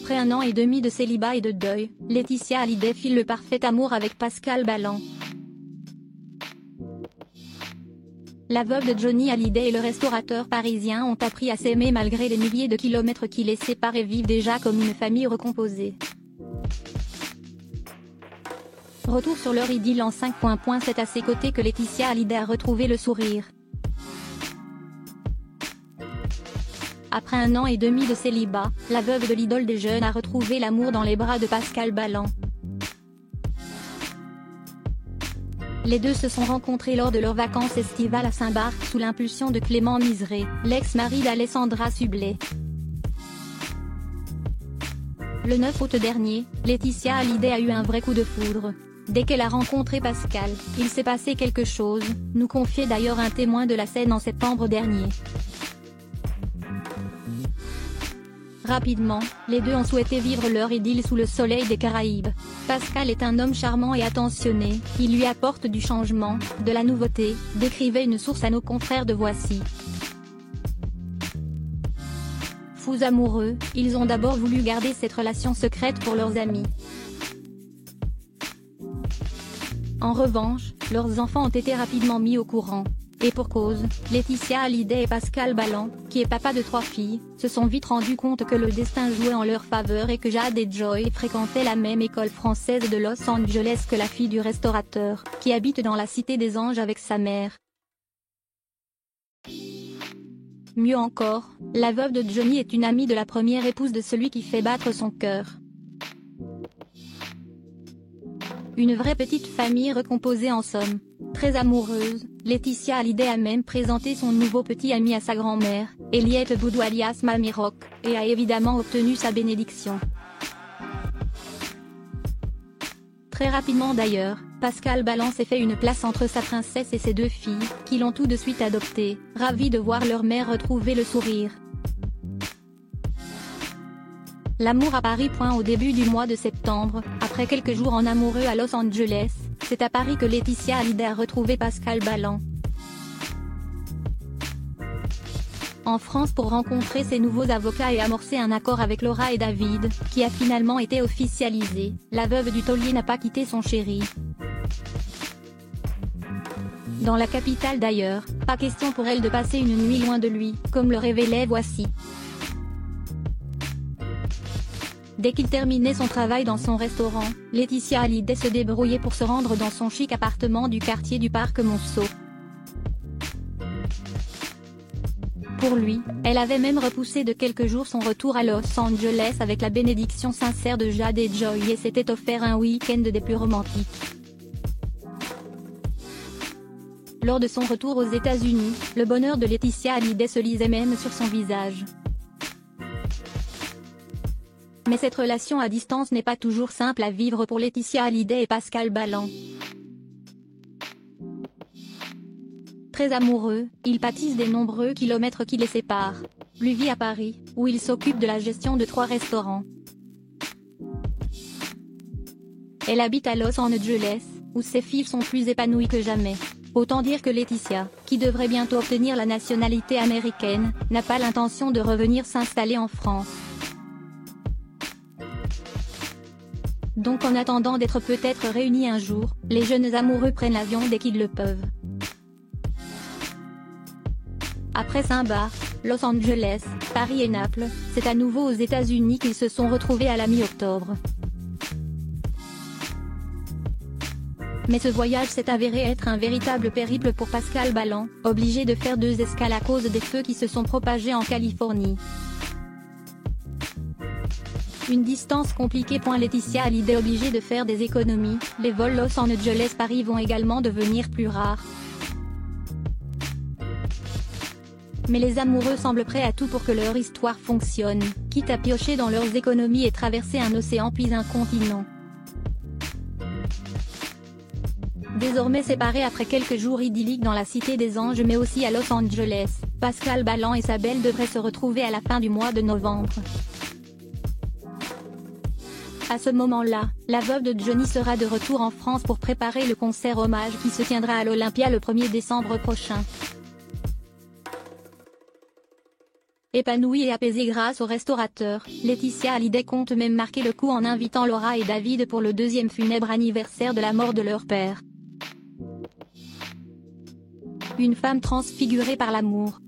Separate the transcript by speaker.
Speaker 1: Après 1 an et demi de célibat et de deuil, Laetitia Hallyday file le parfait amour avec Pascal Ballan. La veuve de Johnny Hallyday et le restaurateur parisien ont appris à s'aimer malgré les milliers de kilomètres qui les séparent et vivent déjà comme une famille recomposée. Retour sur leur idylle en 5 points. C'est à ses côtés que Laetitia Hallyday a retrouvé le sourire. Après 1 an et demi de célibat, la veuve de l'idole des jeunes a retrouvé l'amour dans les bras de Pascal Ballan. Les deux se sont rencontrés lors de leurs vacances estivales à Saint-Barth sous l'impulsion de Clément Miseré, l'ex-mari d'Alessandra Sublet. Le 9 août dernier, Laetitia Hallyday a eu un vrai coup de foudre. Dès qu'elle a rencontré Pascal, il s'est passé quelque chose, nous confiait d'ailleurs un témoin de la scène en septembre dernier. Rapidement, les deux ont souhaité vivre leur idylle sous le soleil des Caraïbes. Pascal est un homme charmant et attentionné, il lui apporte du changement, de la nouveauté, décrivait une source à nos confrères de Voici. Fous amoureux, ils ont d'abord voulu garder cette relation secrète pour leurs amis. En revanche, leurs enfants ont été rapidement mis au courant. Et pour cause, Laetitia Hallyday et Pascal Ballan, qui est papa de 3 filles, se sont vite rendus compte que le destin jouait en leur faveur et que Jade et Joy fréquentaient la même école française de Los Angeles que la fille du restaurateur, qui habite dans la Cité des Anges avec sa mère. Mieux encore, la veuve de Johnny est une amie de la première épouse de celui qui fait battre son cœur. Une vraie petite famille recomposée en somme. Très amoureuse, Laetitia Hallyday a même présenté son nouveau petit ami à sa grand-mère, Eliette Boudou alias Mamie Rock, et a évidemment obtenu sa bénédiction. Très rapidement d'ailleurs, Pascal Ballan s'est fait une place entre sa princesse et ses 2 filles, qui l'ont tout de suite adoptée, ravis de voir leur mère retrouver le sourire. L'amour à Paris. Au début du mois de septembre, après quelques jours en amoureux à Los Angeles, c'est à Paris que Laetitia Hallyday a retrouvé Pascal Ballan. En France pour rencontrer ses nouveaux avocats et amorcer un accord avec Laura et David, qui a finalement été officialisé, la veuve du taulier n'a pas quitté son chéri. Dans la capitale d'ailleurs, pas question pour elle de passer une nuit loin de lui, comme le révélait Voici. Dès qu'il terminait son travail dans son restaurant, Laetitia Hallyday se débrouillait pour se rendre dans son chic appartement du quartier du Parc Monceau. Pour lui, elle avait même repoussé de quelques jours son retour à Los Angeles avec la bénédiction sincère de Jade et Joy et s'était offert un week-end des plus romantiques. Lors de son retour aux États-Unis, le bonheur de Laetitia Hallyday se lisait même sur son visage. Mais cette relation à distance n'est pas toujours simple à vivre pour Laetitia Hallyday et Pascal Ballan. Très amoureux, ils pâtissent des nombreux kilomètres qui les séparent. Lui vit à Paris, où il s'occupe de la gestion de 3 restaurants. Elle habite à Los Angeles, où ses filles sont plus épanouies que jamais. Autant dire que Laetitia, qui devrait bientôt obtenir la nationalité américaine, n'a pas l'intention de revenir s'installer en France. Donc en attendant d'être peut-être réunis un jour, les jeunes amoureux prennent l'avion dès qu'ils le peuvent. Après Saint-Barth, Los Angeles, Paris et Naples, c'est à nouveau aux États-Unis qu'ils se sont retrouvés à la mi-octobre. Mais ce voyage s'est avéré être un véritable périple pour Pascal Ballan, obligé de faire 2 escales à cause des feux qui se sont propagés en Californie. Une distance compliquée. Laetitia Hallyday obligée de faire des économies, les vols Los Angeles-Paris vont également devenir plus rares. Mais les amoureux semblent prêts à tout pour que leur histoire fonctionne, quitte à piocher dans leurs économies et traverser un océan puis un continent. Désormais séparés après quelques jours idylliques dans la Cité des Anges mais aussi à Los Angeles, Pascal Ballan et sa belle devraient se retrouver à la fin du mois de novembre. À ce moment-là, la veuve de Johnny sera de retour en France pour préparer le concert hommage qui se tiendra à l'Olympia le 1er décembre prochain. Épanouie et apaisée grâce au restaurateur, Laetitia Hallyday compte même marquer le coup en invitant Laura et David pour le deuxième funèbre anniversaire de la mort de leur père. Une femme transfigurée par l'amour,